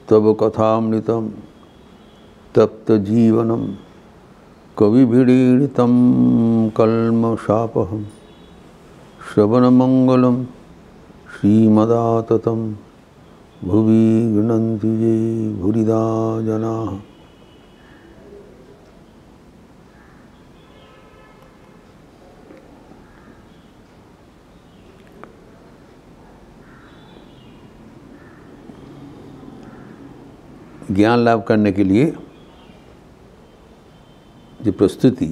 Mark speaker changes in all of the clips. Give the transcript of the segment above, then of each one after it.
Speaker 1: तब कथामृतम तप्त जीवनम कविभिरीडितं कल्मषापहं श्रवणमंगलम श्रीमदाततं भुवि गृह्णन्ति ये भूरिदा जनाः। ज्ञान लाभ करने के लिए जो प्रस्तुति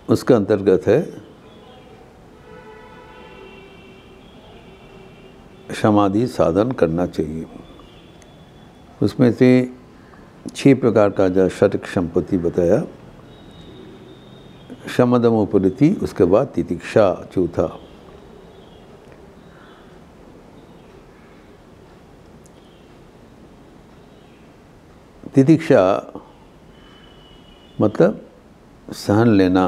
Speaker 1: उसका अंतर्गत है समाधि साधन करना चाहिए। उसमें से 6 प्रकार का जो षटक संपत्ति बताया, शमदम उपरति, उसके बाद तितिक्षा चौथा। तितिक्षा मतलब सहन लेना,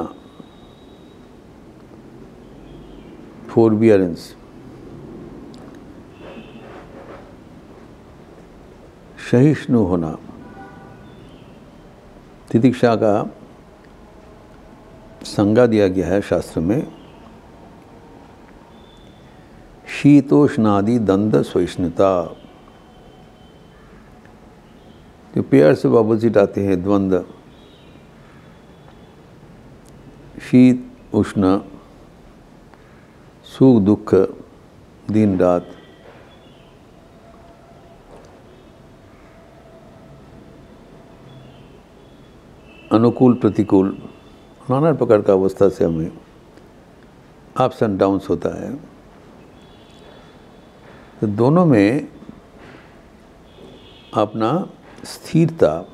Speaker 1: फोरबियरेंस। सहिष्णु होना। तितिक्षा का संज्ञा दिया गया है शास्त्र में, शीतोष्णादि दंड सहिष्णुता। जो पेयर से ऑपोजिट आते हैं द्वंद्व, शीत उष्ण, सुख दुख, दिन रात, अनुकूल प्रतिकूल, नाना प्रकार का अवस्था से हमें अप्स एंड डाउन्स होता है। तो दोनों में अपना स्थिरता,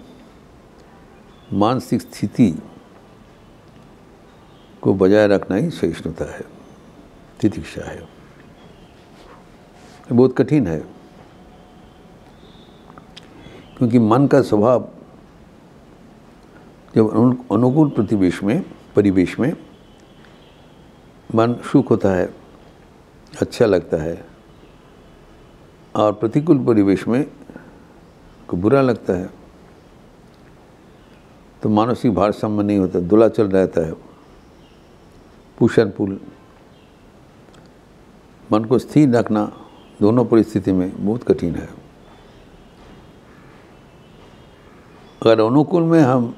Speaker 1: मानसिक स्थिति को बजाय रखना ही सहिष्णुता है, तितिक्षा है। बहुत कठिन है, क्योंकि मन का स्वभाव जब अनुकूल परिवेश में मन सुख होता है, अच्छा लगता है, और प्रतिकूल परिवेश में को बुरा लगता है, तो मानसिक भारसाम्य नहीं होता, दुलाचल रहता है, पुशन पुल। मन को स्थिर रखना दोनों परिस्थिति में बहुत कठिन है। अगर अनुकूल में हम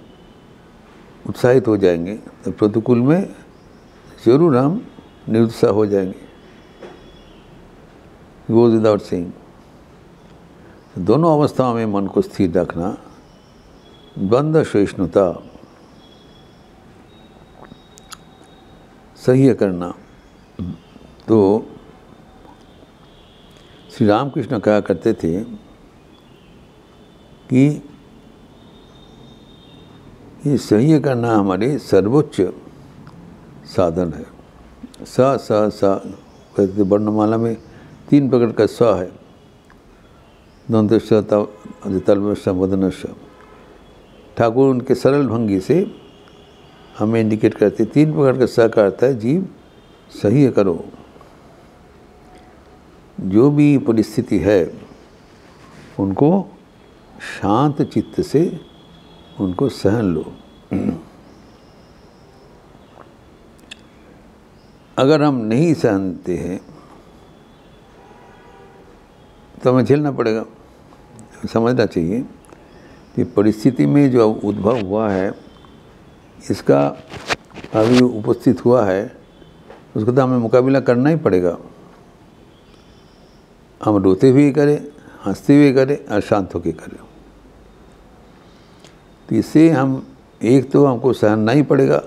Speaker 1: उत्साहित हो जाएंगे तो प्रतिकूल में जरूर हम निरुत्साह हो जाएंगे। Goes without saying. दोनों अवस्थाओं में मन को स्थिर रखना, द्वंद्व सहिष्णुता, सह्य करना। तो श्री रामकृष्ण कहा करते थे कि ये सह्य करना हमारे सर्वोच्च साधन है। स कहते वर्णमाला में 3 प्रकार का स है, दंत तलवदनश। ठाकुर उनके सरल भंगी से हमें इंडिकेट करते 3 प्रकार का स का अर्थ है जीव सह्य करो। जो भी परिस्थिति है उनको शांत चित्त से उनको सहन लो। अगर हम नहीं सहनते हैं तो हमें झेलना पड़ेगा। समझना चाहिए कि परिस्थिति में जो उद्भव हुआ है, इसका अभी उपस्थित हुआ है, उसका तो हमें मुकाबला करना ही पड़ेगा। हम रोते हुए करें, हंसते हुए करें, और शांत होकर करें। तो इससे हम एक तो हमको सहना ही पड़ेगा,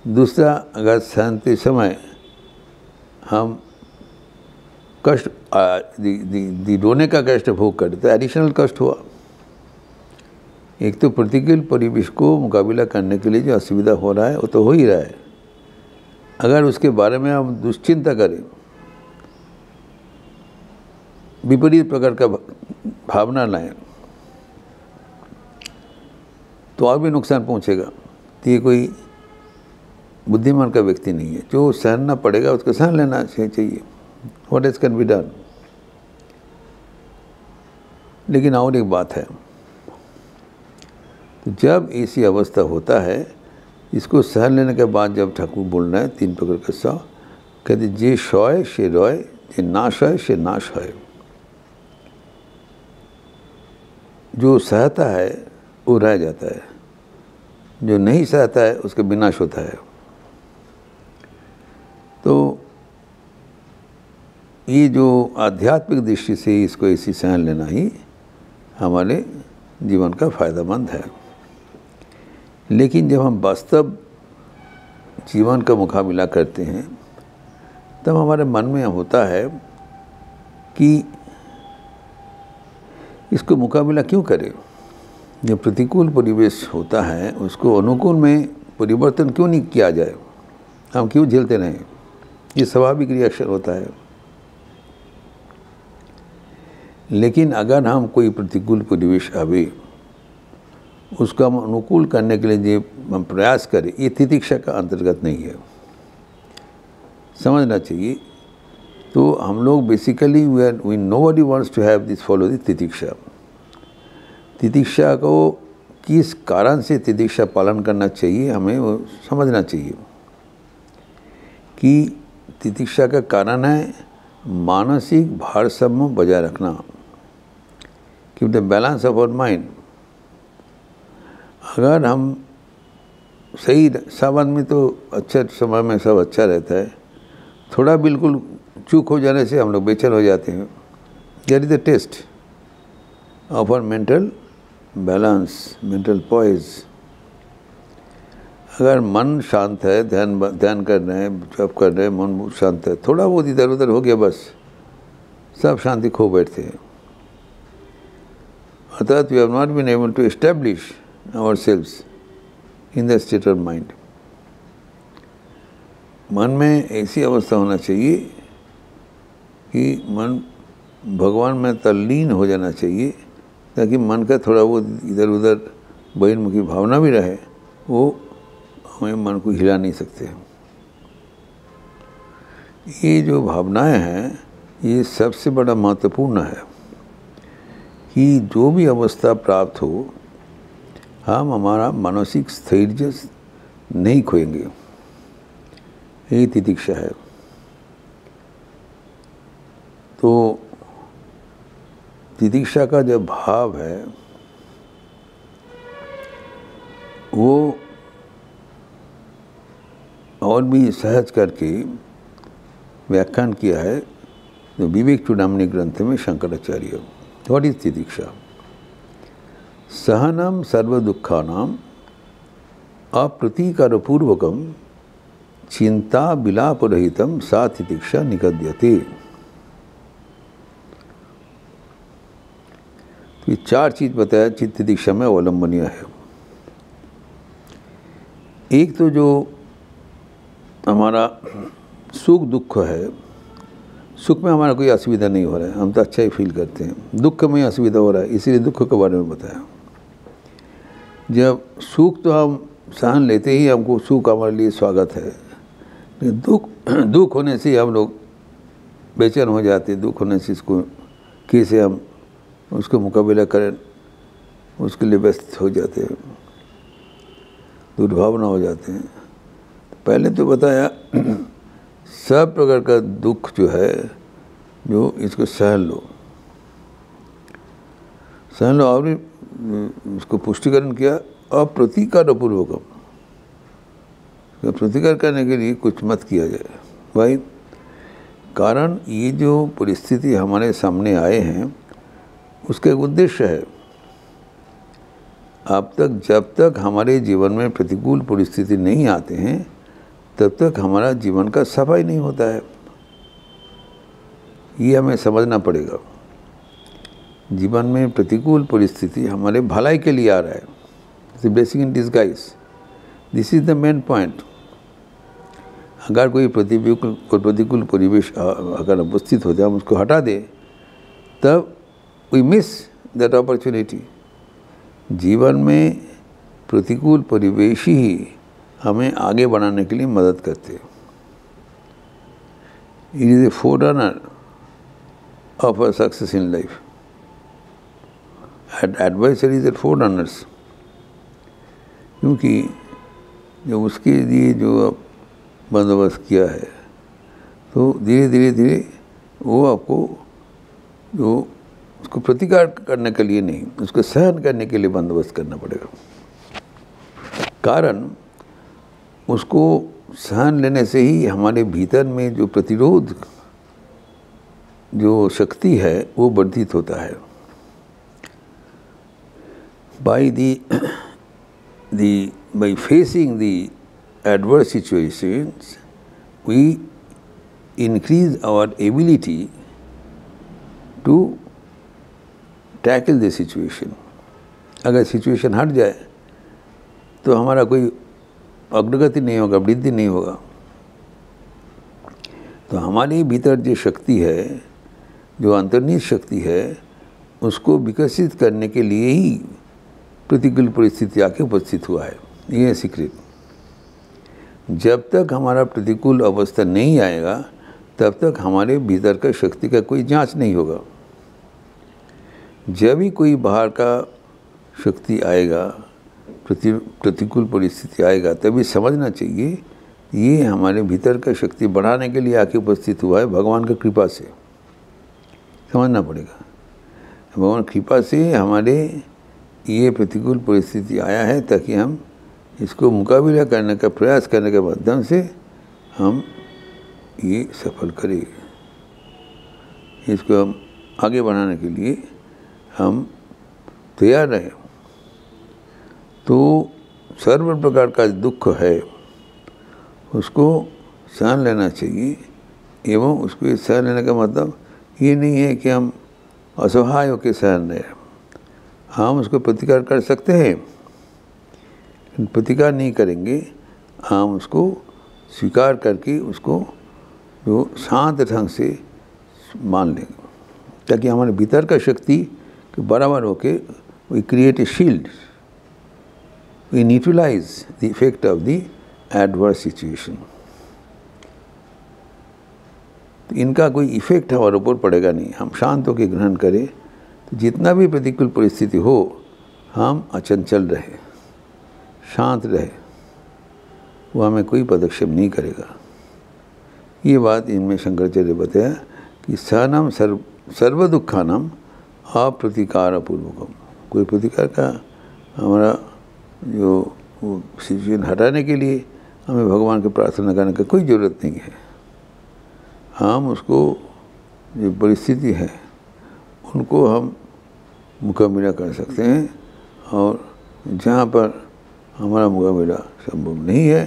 Speaker 1: दूसरा अगर सहनते समय हम कष्ट रोने का कष्ट भोग करें तो एडिशनल कष्ट हुआ। एक तो प्रतिकूल परिवेश को मुकाबला करने के लिए जो असुविधा हो रहा है वो तो हो ही रहा है, अगर उसके बारे में हम दुश्चिंता करें, विपरीत प्रकार का भावना लाएं, तो और भी नुकसान पहुंचेगा। तो ये कोई बुद्धिमान का व्यक्ति नहीं है। जो सहना पड़ेगा उसको सहन लेना चाहिए। What is can be done. लेकिन और एक बात है, तो जब ऐसी अवस्था होता है, इसको सहन लेने के बाद जब ठाकुर बोल रहे हैं 3 प्रकार के सौ, कहते जे शय से रय, जे नाश है से नाश है। जो सहता है वो रह जाता है, जो नहीं सहता है उसका विनाश होता है। तो ये जो आध्यात्मिक दृष्टि से इसको ऐसी सहन लेना ही हमारे जीवन का फायदेमंद है। लेकिन जब हम वास्तव जीवन का मुकाबला करते हैं तब हमारे मन में होता है कि इसको मुकाबला क्यों करें। जब प्रतिकूल परिवेश होता है उसको अनुकूल में परिवर्तन क्यों नहीं किया जाए, हम क्यों झेलते रहें। ये स्वाभाविक रिएक्शन होता है। लेकिन अगर हम कोई प्रतिकूल परिवेश आवे उसको हम अनुकूल करने के लिए जो हम प्रयास करें, ये तितिक्षा का अंतर्गत नहीं है, समझना चाहिए। तो हम लोग basically we nobody wants to have this follow the तितिक्षा। तितिक्षा को किस कारण से तितिक्षा पालन करना चाहिए हमें वो समझना चाहिए कि तितिक्षा का कारण है मानसिक भारसाम्य बजाय रखना, keep the balance of our mind. अगर हम सही, सब आदमी तो अच्छे समय में सब अच्छा रहता है, थोड़ा बिल्कुल चूक हो जाने से हम लोग बेचैन हो जाते हैं। That is the test of our mental balance, mental poise. अगर मन शांत है, ध्यान कर रहे हैं, जप कर रहे हैं, मन बहुत शांत है, थोड़ा बहुत इधर उधर हो गया बस सब शांति खो बैठते हैं। अर्थात we have not been able to establish ourselves in the state of mind। मन में ऐसी अवस्था होना चाहिए कि मन भगवान में तल्लीन हो जाना चाहिए, ताकि मन का थोड़ा वो इधर उधर बहिर्मुखी भावना भी रहे, वो हमें मन को हिला नहीं सकते। ये जो भावनाएं हैं ये सबसे बड़ा महत्वपूर्ण है कि जो भी अवस्था प्राप्त हो हम हमारा मानसिक स्थैर्य नहीं खोएंगे। यही तितिक्षा है। तो तितिक्षा का जो भाव है वो और भी सहज करके व्याख्यान किया है जो विवेक चूड़ामणि ग्रंथ में शंकराचार्य। व्हाट इज तितिक्षा? सहनम सर्व दुखानाम अप्रतीकारपूर्वकम चिंता विलाप रहितम सा तितिक्षा निगद्यते। तो ये 4 चीज बताया चित्त तितिक्षा में अवलंबनीय है। एक तो जो हमारा सुख दुख है, सुख में हमारा कोई असुविधा नहीं हो रहा है, हम तो अच्छा ही फील करते हैं। दुख में असुविधा हो रहा है, इसीलिए दुख के बारे में बताया। जब सुख तो हम सहन लेते ही हमको सुख हमारे लिए स्वागत है, लेकिन दुख होने से हम लोग बेचैन हो जाते हैं। दुख होने से इसको कैसे हम उसको मुकाबला करें उसके लिए व्यस्त हो जाते हैं, दुर्भावना हो जाते हैं। पहले तो बताया सब प्रकार का दुख जो है, जो इसको सहन लो और उसको पुष्टिकरण किया। अप्रतीकारपूर्वकम, प्रतिकार करने के लिए कुछ मत किया जाए भाई। कारण ये जो परिस्थिति हमारे सामने आए हैं उसका एक उद्देश्य है। अब तक जब तक हमारे जीवन में प्रतिकूल परिस्थिति नहीं आते हैं तब तक हमारा जीवन का सफाई नहीं होता है। ये हमें समझना पड़ेगा। जीवन में प्रतिकूल परिस्थिति हमारे भलाई के लिए आ रहा है। It's blessing in disguise. This is the main point. अगर कोई प्रतिकूल परिवेश अगर उपस्थित हो जाए, हम उसको हटा दे, तब वी मिस दैट अपॉर्चुनिटी। जीवन में प्रतिकूल परिवेश ही हमें आगे बढ़ाने के लिए मदद करते हैं। It is a forerunner of a success in life. adversaries and forerunners, क्योंकि जब उसके लिए जो बंदोबस्त किया है तो धीरे धीरे धीरे वो आपको जो उसको प्रतिकार करने के लिए नहीं, उसको सहन करने के लिए बंदोबस्त करना पड़ेगा। कारण उसको सहन लेने से ही हमारे भीतर में जो प्रतिरोध जो शक्ति है वो वर्धित होता है। By facing the adverse situations, we increase our ability to tackle the situation. अगर सिचुएशन हट जाए तो हमारा कोई अग्रगति नहीं होगा, वृद्धि नहीं होगा। तो हमारे भीतर जो शक्ति है, जो अंतर्निहित शक्ति है, उसको विकसित करने के लिए ही प्रतिकूल परिस्थिति आके उपस्थित हुआ है। ये है सीक्रेट। जब तक हमारा प्रतिकूल अवस्था नहीं आएगा तब तक हमारे भीतर का शक्ति का कोई जांच नहीं होगा। जब भी कोई बाहर का शक्ति आएगा, प्रतिकूल परिस्थिति आएगा, तभी समझना चाहिए ये हमारे भीतर का शक्ति बढ़ाने के लिए आके उपस्थित हुआ है, भगवान की कृपा से। समझना पड़ेगा, भगवान की कृपा से हमारे ये प्रतिकूल परिस्थिति आया है ताकि हम इसको मुकाबला करने का प्रयास करने के माध्यम से हम ये सफल करें। इसको हम आगे बढ़ाने के लिए हम तैयार रहें। तो सर्व प्रकार का दुख है उसको सहन लेना चाहिए, एवं उसको सहन लेने का मतलब ये नहीं है कि हम असहाय होकर सहन रहे। हम उसको प्रतिकार कर सकते हैं, प्रतिकार नहीं करेंगे, हम उसको स्वीकार करके उसको जो शांत ढंग से मान लेंगे, ताकि हमारे भीतर का शक्ति के बराबर होके we create a shield, we neutralize the effect of the adverse situation. तो इनका कोई इफेक्ट हमारे ऊपर पड़ेगा नहीं। हम शांत होकर ग्रहण करें तो जितना भी प्रतिकूल परिस्थिति हो हम अचंचल रहे, शांत रहे, वो हमें कोई पदक्षेप नहीं करेगा। ये बात इनमें शंकराचार्य बताया कि सहनम सर्व दुखानम अप्रतिकार पूर्वकम। कोई प्रतिकार का हमारा जो वो सिचुएशन हटाने के लिए हमें भगवान की प्रार्थना करने की कोई ज़रूरत नहीं है। हम उसको जो परिस्थिति है उनको हम मुकाबला कर सकते हैं, और जहाँ पर हमारा मुकाबला संभव नहीं है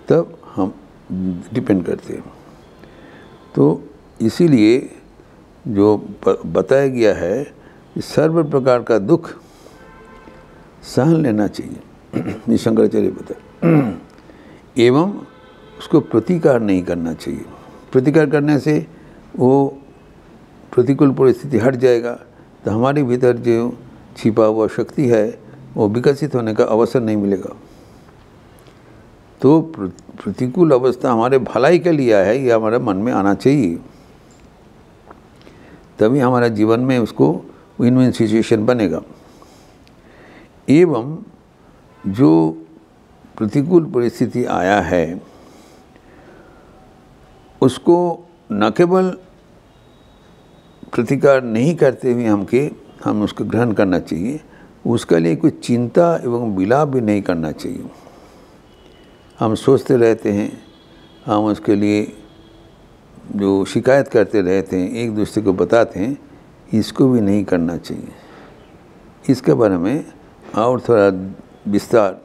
Speaker 1: तब हम डिपेंड करते हैं। तो इसीलिए जो बताया गया है कि सर्व प्रकार का दुख सहन लेना चाहिए, ये शंकराचार्य बताए, एवं उसको प्रतिकार नहीं करना चाहिए। प्रतिकार करने से वो प्रतिकूल परिस्थिति हट जाएगा तो हमारे भीतर जो छिपा हुआ शक्ति है वो विकसित होने का अवसर नहीं मिलेगा। तो प्रतिकूल अवस्था हमारे भलाई के लिए है, ये हमारे मन में आना चाहिए, तभी हमारा जीवन में उसको विन विन सिचुएशन बनेगा। एवं जो प्रतिकूल परिस्थिति आया है उसको न केवल प्रतिकार नहीं करते हुए हम उसको ग्रहण करना चाहिए, उसके लिए कोई चिंता एवं विलाप भी नहीं करना चाहिए। हम सोचते रहते हैं, हम उसके लिए जो शिकायत करते रहते हैं, एक दूसरे को बताते हैं, इसको भी नहीं करना चाहिए। इसके बारे में और थोड़ा विस्तार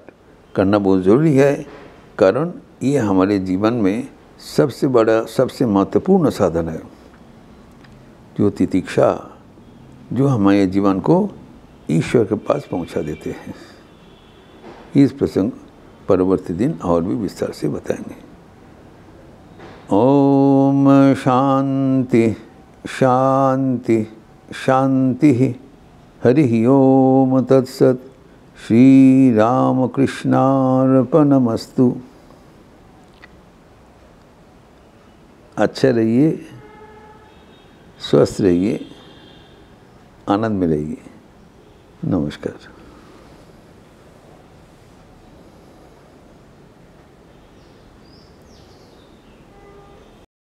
Speaker 1: करना बहुत ज़रूरी है, कारण ये हमारे जीवन में सबसे बड़ा, सबसे महत्वपूर्ण साधन है, जो तितिक्षा, जो हमारे जीवन को ईश्वर के पास पहुंचा देते हैं। इस प्रसंग परवर्ती दिन और भी विस्तार से बताएंगे। ओम शांति शांति शांति। हरि ओम तत्सत। श्री राम कृष्णार्पणमस्तु। अच्छे रहिए, स्वस्थ रहिए, आनंद में रहिए। नमस्कार।